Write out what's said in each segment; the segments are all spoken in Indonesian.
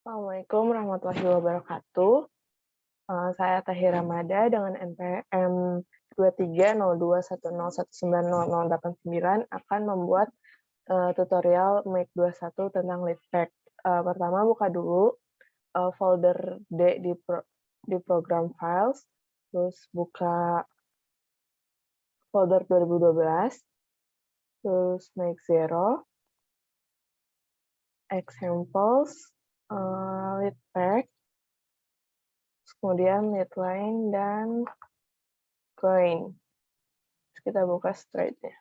Assalamualaikum warahmatullahi wabarakatuh. Saya Athahira Mada dengan NPM 230210190089 akan membuat tutorial Make 21 tentang Litpack. Pertama buka dulu folder D di program files, terus buka folder 2012, terus make 0, examples, Litpack, kemudian litline dan coin. Terus kita buka straight-nya.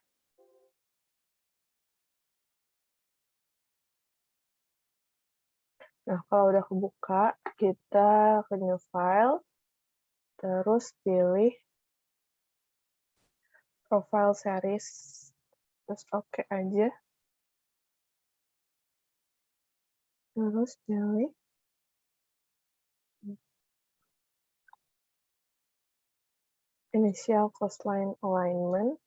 Nah, kalau udah kebuka, kita ke new file, terus pilih profile series, terus oke aja. Terus pilih initial coastline alignment.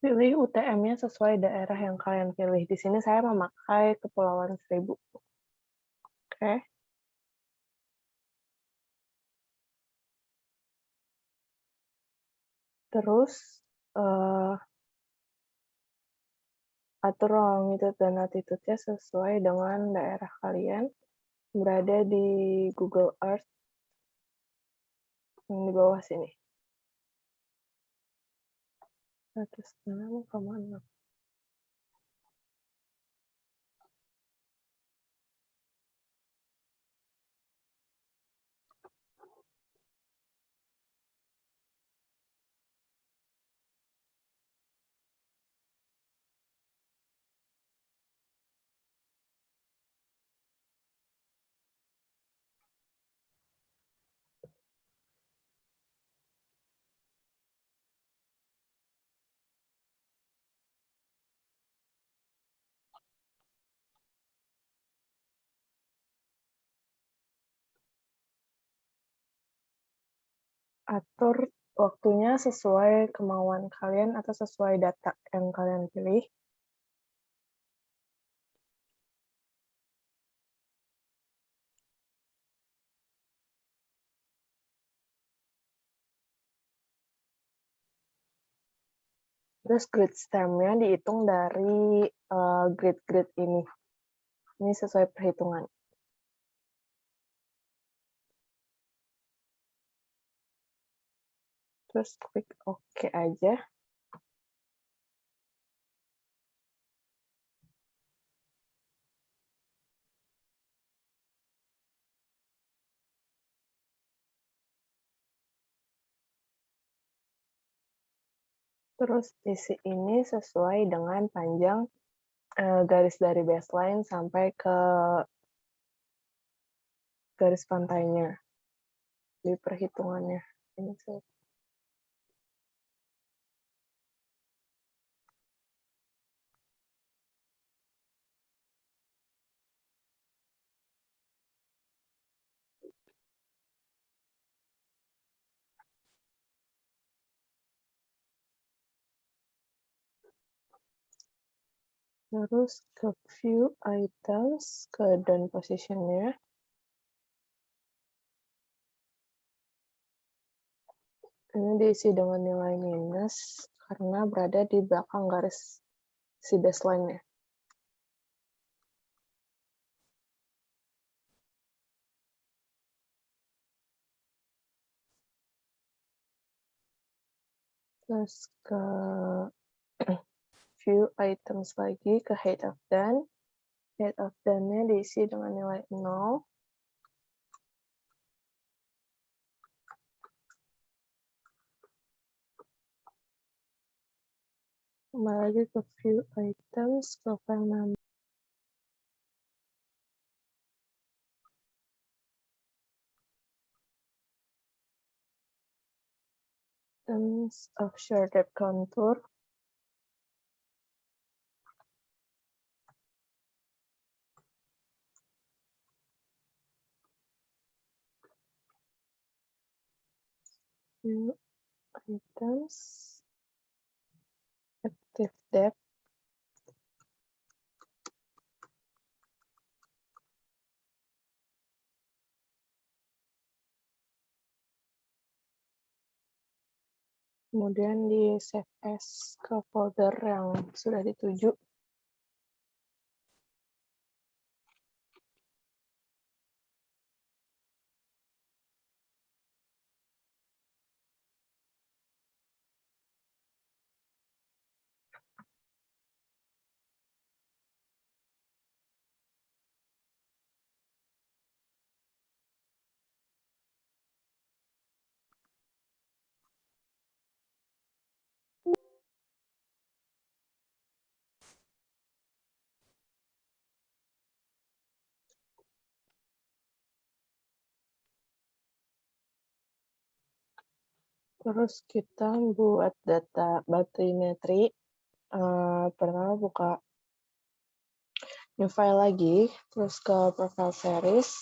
Pilih UTM-nya sesuai daerah yang kalian pilih. Di sini saya memakai Kepulauan Seribu. Oke. Terus atur longitude dan latitude-nya sesuai dengan daerah kalian. Berada di Google Earth yang di bawah sini. 106,6. Atur waktunya sesuai kemauan kalian atau sesuai data yang kalian pilih. Terus grid stem-nya dihitung dari grid-grid ini. Ini sesuai perhitungan. Terus klik OK aja. Terus isi ini sesuai dengan panjang garis dari baseline sampai ke garis pantainya di perhitungannya. Ini terus ke view items, ke down position-nya. Ini diisi dengan nilai minus karena berada di belakang garis si baseline-nya. Terus ke view items lagi, ke height of done. Height of done-nya diisi dengan nilai 0. Kembali lagi ke view items, ke file number. items of shaded contour. New items, active depth, kemudian di save as ke folder yang sudah dituju. Terus kita buat data batrimetri. Pertama buka new file lagi, terus ke profile series,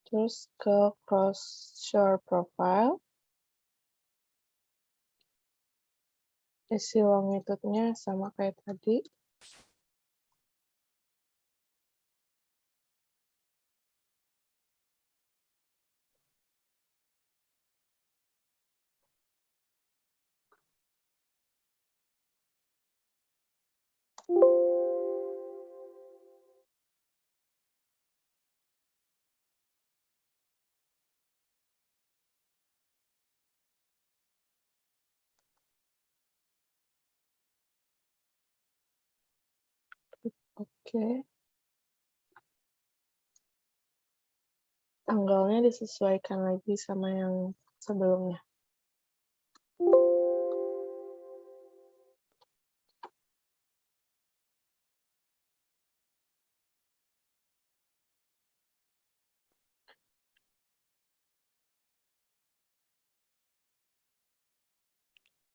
terus ke cross shore profile, isi longitude-nya sama kayak tadi. Oke. Tanggalnya disesuaikan lagi sama yang sebelumnya.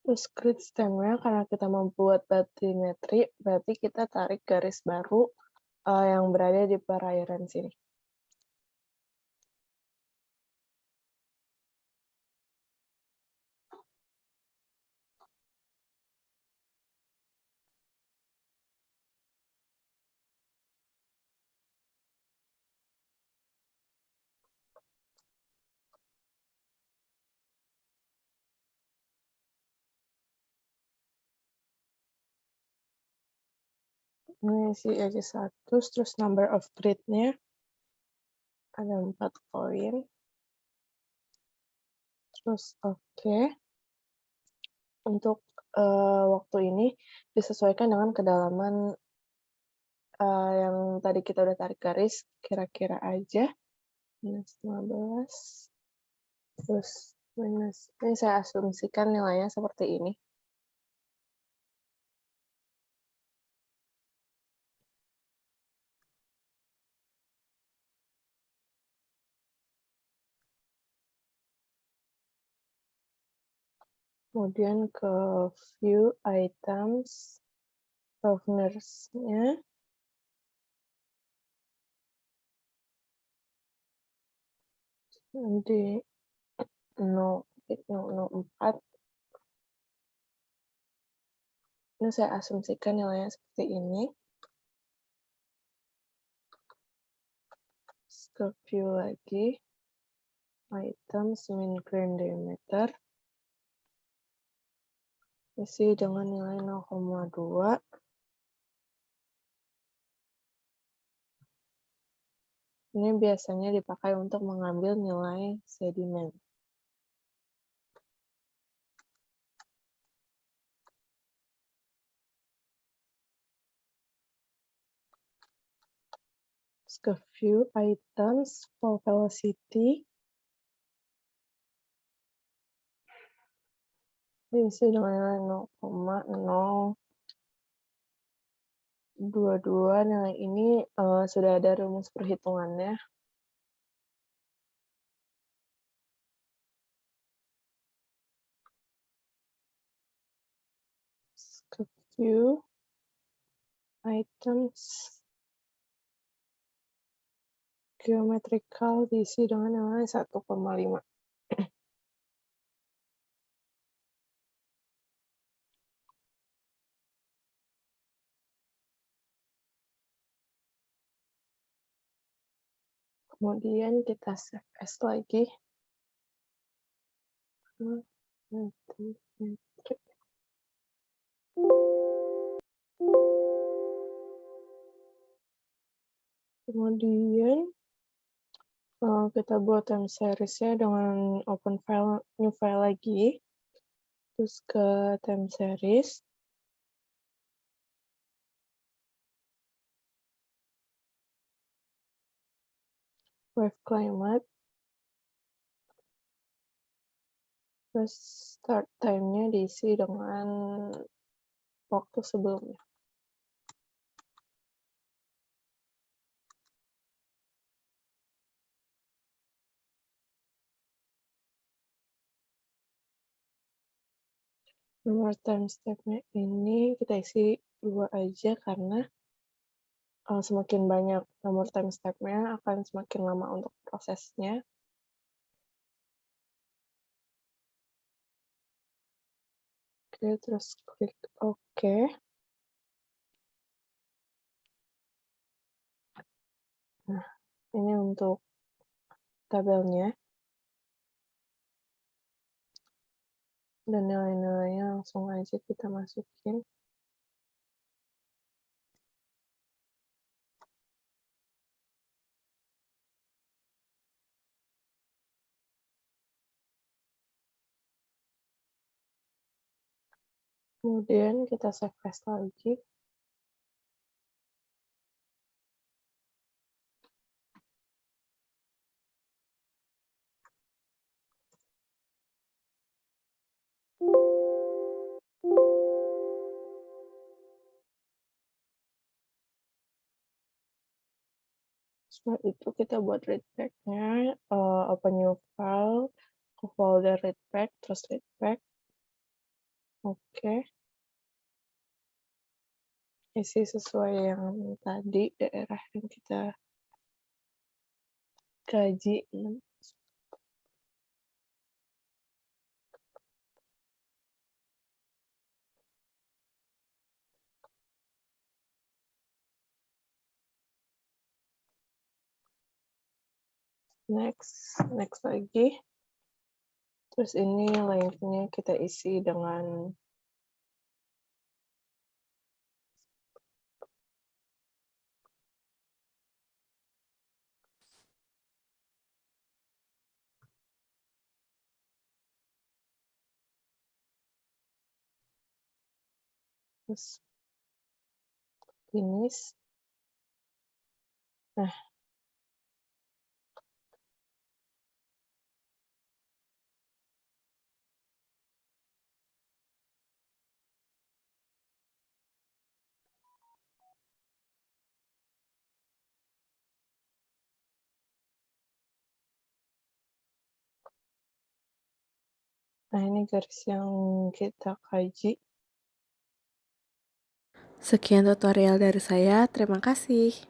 Terus grid stem-nya, karena kita membuat batrimetri, berarti kita tarik garis baru yang berada di perairan sini. Ini isi aja 1, terus number of grid-nya ada 4 poin. Terus oke. Untuk waktu ini disesuaikan dengan kedalaman yang tadi kita udah tarik garis, kira-kira aja. Minus 15. Terus minus, ini saya asumsikan nilainya seperti ini. Kemudian ke view items, roughness-nya. Di 0,04. Ini saya asumsikan nilainya seperti ini. Ke view lagi. Items min grain diameter. Isi dengan nilai 0,2. Ini biasanya dipakai untuk mengambil nilai sedimen. Ke view items, fall velocity. Diisi dengan nilai 0,022. Nilai ini sudah ada rumus perhitungannya. ke view, items, geometrical diisi dengan nilai 1,5. Kemudian kita save as lagi. Kemudian kita buat time series-nya dengan open file, new file lagi. Terus ke time series. Wave climate. Terus start time-nya diisi dengan waktu sebelumnya. Nomor time step-nya ini kita isi 2 aja karena semakin banyak nomor time step-nya akan semakin lama untuk prosesnya. Oke, terus klik OK. Nah, ini untuk tabelnya. Dan nilai-nilainya langsung aja kita masukin. Kemudian kita save as lagi. Setelah itu kita buat litpack-nya, open new file, ke folder litpack, terus litpack. Oke. Isi sesuai yang tadi, daerah yang kita kaji. Next lagi. Terus ini length-nya kita isi dengan terus finish. Nah, ini garis yang kita kaji. Sekian tutorial dari saya, terima kasih.